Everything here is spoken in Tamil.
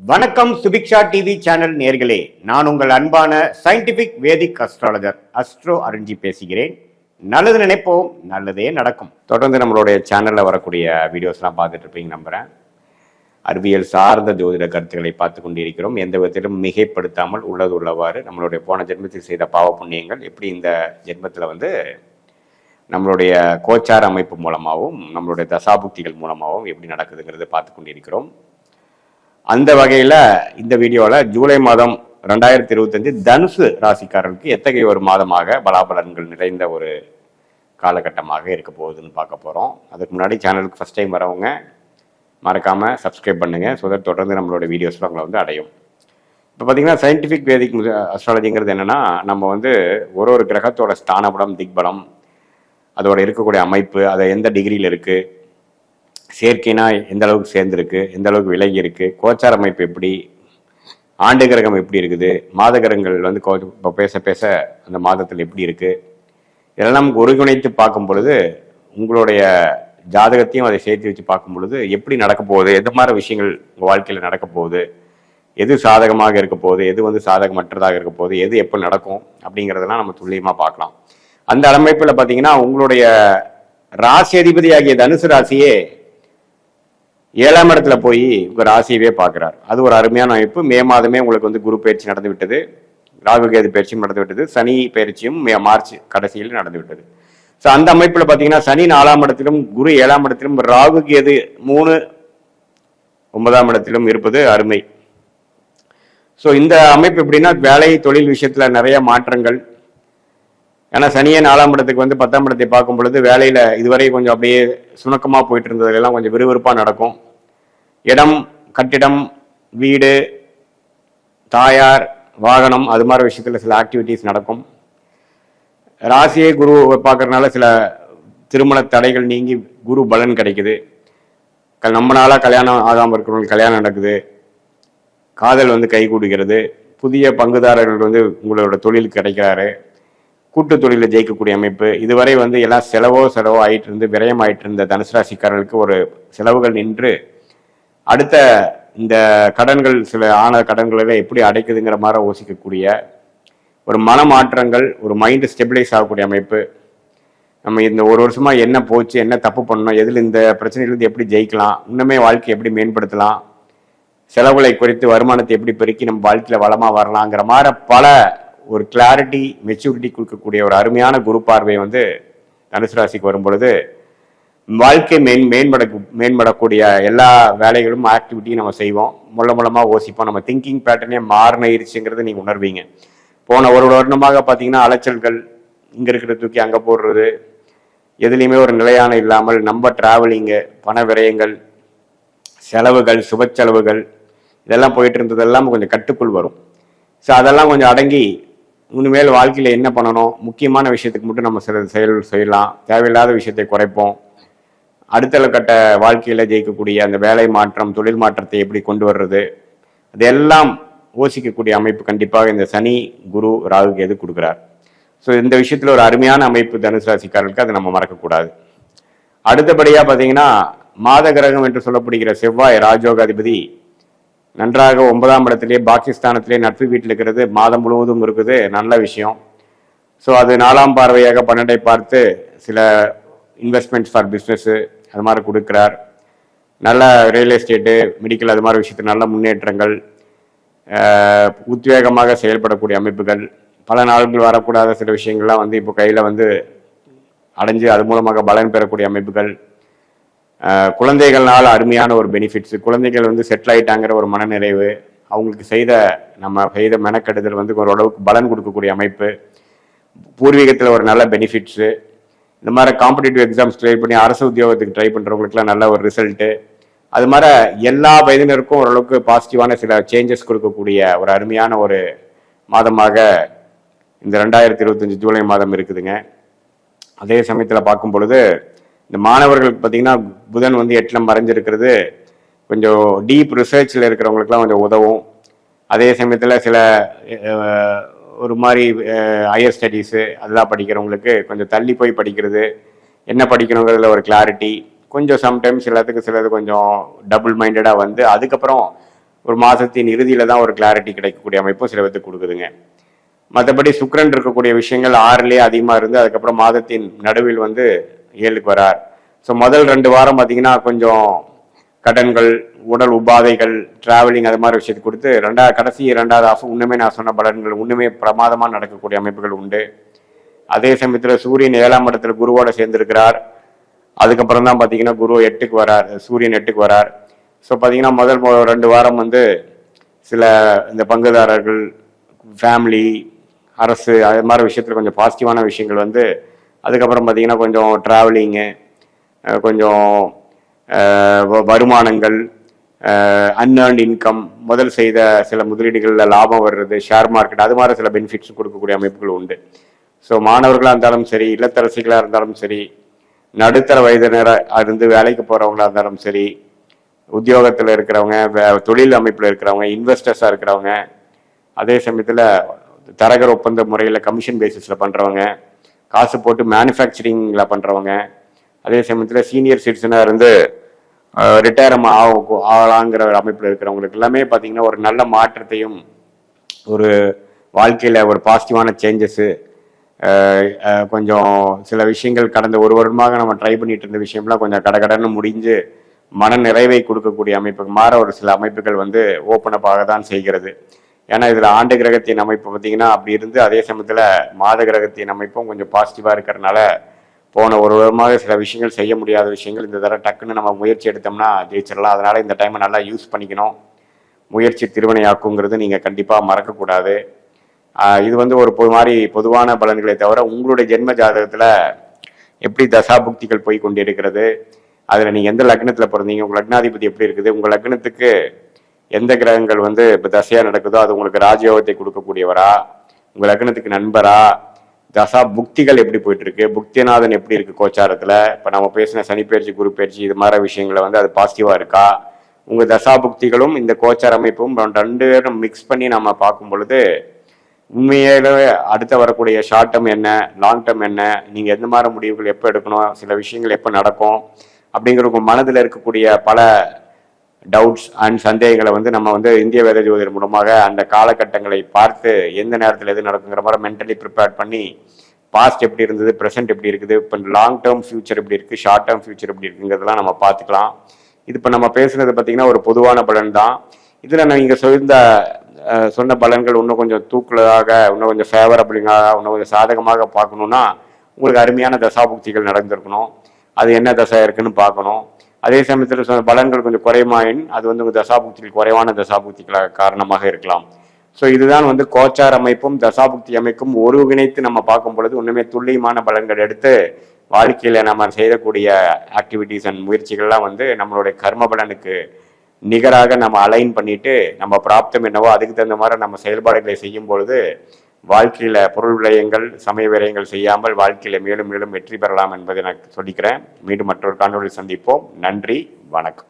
வணக்கம் சுபிக்ஷா டிவி சேனல் நேர்களே, நான் உங்கள் அன்பான சயின்டிபிக் வேதிக் அஸ்ட்ராலஜர் அஸ்ட்ரோ அருஞ்சி பேசுகிறேன். நல்லது நினைப்போம், நல்லதே நடக்கும். தொடர்ந்து நம்மளுடைய சேனல்ல வரக்கூடிய வீடியோஸ்லாம் பார்த்துட்டு இருப்பீங்க நம்புறேன். அறிவியல் சார்ந்த ஜோதிட கருத்துக்களை பார்த்து கொண்டிருக்கிறோம். எந்த விதத்திலும் மிகைப்படுத்தாமல் உள்ளது உள்ளவாறு நம்மளுடைய போன ஜென்மத்தில் செய்த பாவ புண்ணியங்கள் எப்படி இந்த ஜென்மத்தில் நம்மளுடைய கோச்சார அமைப்பு மூலமாகவும் நம்மளுடைய தசாபுக்திகள் மூலமாகவும் எப்படி நடக்குதுங்கிறத பார்த்து கொண்டிருக்கிறோம். அந்த வகையில் இந்த வீடியோவில் ஜூலை மாதம் 2025 தனுசு ராசிக்காரர்களுக்கு எத்தகைய ஒரு மாதமாக பலாபலன்கள் நிறைந்த ஒரு காலகட்டமாக இருக்க போகுதுன்னு பார்க்க போகிறோம். அதுக்கு முன்னாடி சேனலுக்கு ஃபஸ்ட் டைம் வரவங்க மறக்காமல் சப்ஸ்கிரைப் பண்ணுங்கள். ஸோ தட் தொடர்ந்து நம்மளோட வீடியோஸில் உங்களை அடையும். இப்போ பார்த்தீங்கன்னா சயின்டிஃபிக் வேதிக் அஸ்ட்ராலஜிங்கிறது என்னென்னா, நம்ம ஒரு கிரகத்தோட ஸ்தானபலம், திக்பலம், அதோட இருக்கக்கூடிய அமைப்பு, அதை எந்த டிகிரியில் இருக்குது, சேர்க்கைனா எந்த அளவுக்கு சேர்ந்துருக்கு, எந்த அளவுக்கு விலகி இருக்கு, கோச்சார அமைப்பு எப்படி, ஆண்டு கிரகம் எப்படி இருக்குது, மாத கிரகங்கள் இப்போ பேச பேச அந்த மாதத்தில் எப்படி இருக்கு, இதெல்லாம் ஒருங்கிணைத்து பார்க்கும் பொழுது உங்களுடைய ஜாதகத்தையும் அதை சேர்த்து வச்சு பார்க்கும் பொழுது எப்படி நடக்க போகுது, எது மாதிரி விஷயங்கள் உங்கள் வாழ்க்கையில் நடக்க போகுது, எது சாதகமாக இருக்க போகுது, எது சாதகமற்றதாக இருக்க போகுது, எது எப்போ நடக்கும் அப்படிங்கிறதெல்லாம் நம்ம துல்லியமாக பார்க்கலாம். அந்த அமைப்பில் பார்த்தீங்கன்னா உங்களுடைய ராசி அதிபதியாகிய தனுசு ராசியே 7ஆம் இடத்துல போய் உங்க ராசியவே பார்க்கிறார். அது ஒரு அருமையான அமைப்பு. மே மாதமே உங்களுக்கு குரு பயிற்சி நடந்து விட்டது, ராகு கேது பயிற்சியும் நடந்து விட்டது, சனி பயிற்சியும் மார்ச் கடைசியில் நடந்து விட்டது. ஸோ அந்த அமைப்புல பாத்தீங்கன்னா சனி 4ஆம் இடத்திலும், குரு 7ஆம் இடத்திலும், ராகு கேது 3 9ஆம் இடத்திலும் இருப்பது அருமை. ஸோ இந்த அமைப்பு எப்படின்னா வேலை தொழில் விஷயத்துல நிறைய மாற்றங்கள். ஏன்னா சனியே 4ஆம் இடத்துக்கு 10ஆம் இடத்தை பார்க்கும் பொழுது வேலையில இதுவரை கொஞ்சம் அப்படியே சுணக்கமா போயிட்டு இருந்ததெல்லாம் கொஞ்சம் விறுவிறுப்பா நடக்கும். இடம், கட்டிடம், வீடு, தாயார், வாகனம், அது மாதிரி விஷயத்துல சில ஆக்டிவிட்டிஸ் நடக்கும். ராசியை குரு பார்க்கறதுனால சில திருமண தடைகள் நீங்கி குரு பலன் கிடைக்குது. நம்மளால கல்யாணம் ஆகாமல் இருக்கிறவங்களுக்கு கல்யாணம் நடக்குது, காதல் கை கூடுகிறது, புதிய பங்குதாரர்கள் உங்களோட தொழில் கிடைக்கிறாரு, கூட்டு தொழிலில் ஜெயிக்கக்கூடிய அமைப்பு. இதுவரை எல்லாம் செலவோ ஆயிட்டு இருந்து விரயம் ஆயிட்டு இருந்த தனுசு ராசிக்காரர்களுக்கு ஒரு செலவுகள் நின்று அடுத்த இந்த கடன்கள், சில ஆன கடன்களை எப்படி அடைக்குதுங்கிற மாதிரி யோசிக்கக்கூடிய ஒரு மனமாற்றங்கள், ஒரு மைண்டு ஸ்டெபிலைஸ் ஆகக்கூடிய அமைப்பு. நம்ம இந்த ஒரு வருஷமா என்ன போச்சு, என்ன தப்பு பண்ணணும், எதில் இந்த பிரச்சனையிலிருந்து எப்படி ஜெயிக்கலாம், இன்னுமே வாழ்க்கையை எப்படி மேம்படுத்தலாம், செலவுகளை குறைத்து வருமானத்தை எப்படி பெருக்கி நம்ம வாழ்க்கையில வளமா வரலாங்கிற மாதிரி பல ஒரு கிளாரிட்டி, மெச்சூரிட்டி கொடுக்கக்கூடிய ஒரு அருமையான குரு பார்வை தனுசு ராசிக்கு வரும் பொழுது வாழ்க்கை மேம்படக்கூடிய எல்லா வேலைகளும், ஆக்டிவிட்டியும் நம்ம செய்வோம். மூலமா யோசிப்போம். நம்ம திங்கிங் பேட்டர்னே மாறினிருச்சுங்கிறது நீங்க உணர்வீங்க. போன ஒரு வருடமாக பார்த்தீங்கன்னா அலைச்சல்கள், இங்க இருக்கிற தூக்கி அங்க போடுறது, எதுலையுமே ஒரு நிலையான இல்லாமல் நம்ம டிராவலிங்கு, பண விரயங்கள், செலவுகள், சுப செலவுகள், இதெல்லாம் போயிட்டு இருந்ததெல்லாம் கொஞ்சம் கட்டுக்குள் வரும். ஸோ அதெல்லாம் கொஞ்சம் அடங்கி இனிமேல் வாழ்க்கையில் என்ன பண்ணணும், முக்கியமான விஷயத்துக்கு மட்டும் நம்ம சில செயல் செய்யலாம், தேவையில்லாத விஷயத்தை குறைப்போம். அடுத்த கட்ட வாழ்க்கையில் ஜெயிக்கக்கூடிய அந்த வேலை மாற்றம், தொழில் மாற்றத்தை எப்படி கொண்டு வர்றது, அதெல்லாம் யோசிக்கக்கூடிய அமைப்பு கண்டிப்பாக இந்த சனி, குரு, ராகு கேது கொடுக்குறார். ஸோ இந்த விஷயத்தில் ஒரு அருமையான அமைப்பு தனுசு ராசிக்காரர்களுக்கு, அதை நம்ம மறக்கக்கூடாது. அடுத்தபடியாக பார்த்தீங்கன்னா மாத கிரகம் என்று சொல்லப்படுகிற செவ்வாய் ராஜயோகாதிபதி நன்றாக 9ஆம் இடத்திலே பாகிஸ்தானத்திலே நட்பு வீட்டில் இருக்கிறது, மாதம் முழுவதும் இருக்குது, நல்ல விஷயம். ஸோ அது 4ஆம் பார்வையாக 12ஐ பார்த்து சில இன்வெஸ்ட்மெண்ட்ஸ் ஃபார் பிஸ்னஸ்ஸு அது மாதிரி கொடுக்குறார். நல்ல ரியல் எஸ்டேட்டு, மெடிக்கல், அது மாதிரி விஷயத்தில் நல்ல முன்னேற்றங்கள், உத்வேகமாக செயல்படக்கூடிய அமைப்புகள், பல நாள்கள் வரக்கூடாத சில விஷயங்கள்லாம் இப்போ கையில் அடைஞ்சு அது மூலமாக பலன் பெறக்கூடிய அமைப்புகள், குழந்தைகள்னால அருமையான ஒரு பெனிஃபிட்ஸ், குழந்தைகள் செட்டில் ஆயிட்டாங்கிற ஒரு மனநிறைவு, அவங்களுக்கு நம்ம செய்த மெனக்கெடுதல் ஓரளவுக்கு பலன் கொடுக்கக்கூடிய அமைப்பு, பூர்வீகத்தில் ஒரு நல்ல பெனிஃபிட்ஸு, இந்த மாதிரி காம்படிட்டிவ் எக்ஸாம்ஸ் ட்ரை பண்ணி அரசு உத்தியோகத்துக்கு ட்ரை பண்ணுறவங்களுக்குலாம் நல்ல ஒரு ரிசல்ட்டு, அது மாதிரி எல்லா வயதினருக்கும் ஓரளவுக்கு பாசிட்டிவான சில சேஞ்சஸ் கொடுக்கக்கூடிய ஒரு அருமையான ஒரு மாதமாக இந்த 2025 ஜூலை மாதம் இருக்குதுங்க. அதே சமயத்தில் பார்க்கும் பொழுது இந்த மாணவர்களுக்கு பார்த்தீங்கன்னா புதன் 8ல் மறைஞ்சிருக்கிறது கொஞ்சம் டீப் ரிசர்ச்சில் இருக்கிறவங்களுக்குலாம் கொஞ்சம் உதவும். அதே சமயத்தில் சில ஒரு மாதிரி ஹையர் ஸ்டடீஸு அதெல்லாம் படிக்கிறவங்களுக்கு கொஞ்சம் தள்ளி போய் படிக்கிறது, என்ன படிக்கணுங்கிறதுல ஒரு கிளாரிட்டி, கொஞ்சம் சம்டைம்ஸ் சிலது கொஞ்சம் டபுள் மைண்டடாக அதுக்கப்புறம் ஒரு மாதத்தின் இறுதியில தான் ஒரு கிளாரிட்டி கிடைக்கக்கூடிய அமைப்பும் சில பேருக்கு கொடுக்குதுங்க. மற்றபடி சுக்கிரன் இருக்கக்கூடிய விஷயங்கள் 6லயே அதிகமாக இருந்து அதுக்கப்புறம் மாதத்தின் நடுவில் வந்து 7க்கு வரார். ஸோ முதல் 2 வாரம் பார்த்தீங்கன்னா கொஞ்சம் கடன்கள், உடல் உபாதைகள், டிராவலிங் அது மாதிரி விஷயத்தை கொடுத்து கடைசி 2வது ஆஃப் இன்னுமே நான் சொன்ன பலன்கள் இன்னுமே பிரமாதமாக நடக்கக்கூடிய அமைப்புகள் உண்டு. அதே சமயத்தில் சூரியன் 7ஆம் இடத்துல குருவோட சேர்ந்திருக்கிறார். அதுக்கப்புறம் தான் பார்த்தீங்கன்னா குரு 8க்கு வரார், சூரியன் 8க்கு வரார். ஸோ பார்த்தீங்கன்னா முதல் 2 வாரம் வந்து சில இந்த பங்குதாரர்கள், ஃபேமிலி, அரசு அது மாதிரி விஷயத்தில் கொஞ்சம் பாசிட்டிவான விஷயங்கள் வந்து அதுக்கப்புறம் பார்த்தீங்கன்னா கொஞ்சம் டிராவலிங்கு, கொஞ்சம் வருமானங்கள், அன்ஏர்ன்ட் இன்கம், முதல் செய்த சில முதலீடுகளில் லாபம் வர்றது, ஷேர் மார்க்கெட் அது மாதிரி சில பெனிஃபிட்ஸ் கொடுக்கக்கூடிய அமைப்புகள் உண்டு. ஸோ மாணவர்களாக இருந்தாலும் சரி, இல்லத்தரசிகளாக இருந்தாலும் சரி, நடுத்தர வயதினராக இருந்து வேலைக்கு போகிறவங்களா இருந்தாலும் சரி, உத்தியோகத்தில் இருக்கிறவங்க, தொழில் அமைப்பில் இருக்கிறவங்க, இன்வெஸ்டர்ஸாக இருக்கிறவங்க, அதே சமயத்தில் தரகர் ஒப்பந்த முறையில் கமிஷன் பேசிஸில் பண்ணுறவங்க, காசு போட்டு மேனுஃபேக்சரிங்கில் பண்ணுறவங்க, அதே சமயத்தில் சீனியர் சிட்டிசனாக இருந்து ரிட்டையர் ஆகலாங்கிற ஒரு அமைப்பில் இருக்கிறவங்களுக்கு எல்லாமே பார்த்தீங்கன்னா ஒரு நல்ல மாற்றத்தையும் ஒரு வாழ்க்கையில் ஒரு பாசிட்டிவான சேஞ்சஸ்ஸு, கொஞ்சம் சில விஷயங்கள் கடந்த ஒரு வருடமாக நம்ம ட்ரை பண்ணிட்டு இருந்த விஷயம்லாம் கொஞ்சம் கடகடன்னு முடிஞ்சு மன நிறைவை கொடுக்கக்கூடிய அமைப்புக்கு மாற ஒரு சில அமைப்புகள் வந்து ஓப்பன் அப் ஆக தான் செய்கிறது. ஏன்னா இதில் ஆண்டு கிரகத்தின் அமைப்பு பார்த்தீங்கன்னா அப்படி இருந்து அதே சமயத்தில் மாத கிரகத்தின் அமைப்பும் கொஞ்சம் பாசிட்டிவாக இருக்கிறதுனால போன ஒரு வருடமாக சில விஷயங்கள் செய்ய முடியாத விஷயங்கள் இந்த தடவை டக்குன்னு நம்ம முயற்சி எடுத்தோம்னா ஜெயிச்சிடலாம். அதனால் இந்த டைமை நல்லா யூஸ் பண்ணிக்கணும். முயற்சி திருவினையாக்குங்கிறது நீங்கள் கண்டிப்பாக மறக்கக்கூடாது. இது வந்து ஒரு மாதிரி பொதுவான பலன்களை தவிர உங்களுடைய ஜென்ம ஜாதகத்தில் எப்படி தசாபுக்திகள் போய் கொண்டிருக்கிறது, அதில் நீங்கள் எந்த லக்னத்தில் பிறந்தீங்க, உங்கள் லக்னாதிபதி எப்படி இருக்குது, உங்கள் லக்னத்துக்கு எந்த கிரகங்கள் வந்து இப்போ தசையாக நடக்குதோ அது உங்களுக்கு ராஜயோகத்தை கொடுக்கக்கூடியவரா, உங்கள் லக்னத்துக்கு நண்பரா, தசா புக்திகள் எப்படி போயிட்டு இருக்கு, புக்திநாதன் எப்படி இருக்கு கோச்சாரத்தில், இப்போ நம்ம பேசின சனி பயிற்சி, குரு பயிற்சி இது மாதிரி விஷயங்களை வந்து அது பாசிட்டிவாக இருக்கா, உங்கள் தசா புக்திகளும் இந்த கோச்சார அமைப்பும் 2 பேரும் மிக்ஸ் பண்ணி நம்ம பார்க்கும் பொழுது உண்மையிலே அடுத்த வரக்கூடிய ஷார்ட் டேர்ம் என்ன, லாங் டேர்ம் என்ன, நீங்கள் எந்த மாதிரி முடிவுகள் எப்போ எடுக்கணும், சில விஷயங்கள் எப்போ நடக்கும் அப்படிங்கிற உங்கள் மனதில் இருக்கக்கூடிய பல டவுட்ஸ் அண்ட் சந்தேகங்களை வந்து நம்ம வந்து இந்திய வேத ஜோதிடர் மூலமாக அந்த காலகட்டங்களை பார்த்து எந்த நேரத்தில் எது நடக்குங்கிற மாதிரி மென்டலி ப்ரிப்பேர் பண்ணி பாஸ்ட் எப்படி இருந்தது, ப்ரெசென்ட் எப்படி இருக்குது, இப்போ லாங் டேர்ம் ஃபியூச்சர் எப்படி இருக்குது, ஷார்ட் டேர்ம் ஃபியூச்சர் எப்படி இருக்குங்கிறதெல்லாம் நம்ம பார்த்துக்கலாம். இது இப்போ நம்ம பேசுனது பார்த்தீங்கன்னா ஒரு பொதுவான பலன் தான். இதில் நான் இங்கே சொன்ன பலன்கள் இன்னும் கொஞ்சம் தூக்குலதாக, இன்னும் கொஞ்சம் ஃபேவரபிளாக, இன்னும் கொஞ்சம் சாதகமாக பார்க்கணுன்னா உங்களுக்கு அருமையான தசாபுக்திகள் நடந்திருக்கணும். அது என்ன தசை இருக்குன்னு பார்க்கணும். அதே சமயத்தில் சொன்ன பலன்கள் கொஞ்சம் குறைமாயின் அது வந்து உங்கள் தசாபுக்திகள் குறைவான தசாபுக்திகளாக காரணமாக இருக்கலாம். ஸோ இதுதான் வந்து கோச்சார் அமைப்பும் தசாபுக்தி அமைப்பும் ஒருங்கிணைத்து நம்ம பார்க்கும் பொழுது ஒன்றுமே துல்லியமான பலன்கள் எடுத்து வாழ்க்கையில் நம்ம செய்யக்கூடிய ஆக்டிவிட்டீஸ் அண்ட் முயற்சிகள்லாம் வந்து நம்மளுடைய கர்ம பலனுக்கு நிகராக நம்ம அலைன் பண்ணிட்டு நம்ம பிராப்தம் என்னவோ அதுக்கு தகுந்த மாதிரி நம்ம செயல்பாடுகளை செய்யும் பொழுது வாழ்க்கையில பொருள் விரயங்கள், சமய விரயங்கள் செய்யாமல் வாழ்க்கையில மேலும் மேலும் வெற்றி பெறலாம் என்பதை நான் சொல்லிக்கிறேன். மீண்டும் மற்றொரு காணொளியில் சந்திப்போம். நன்றி, வணக்கம்.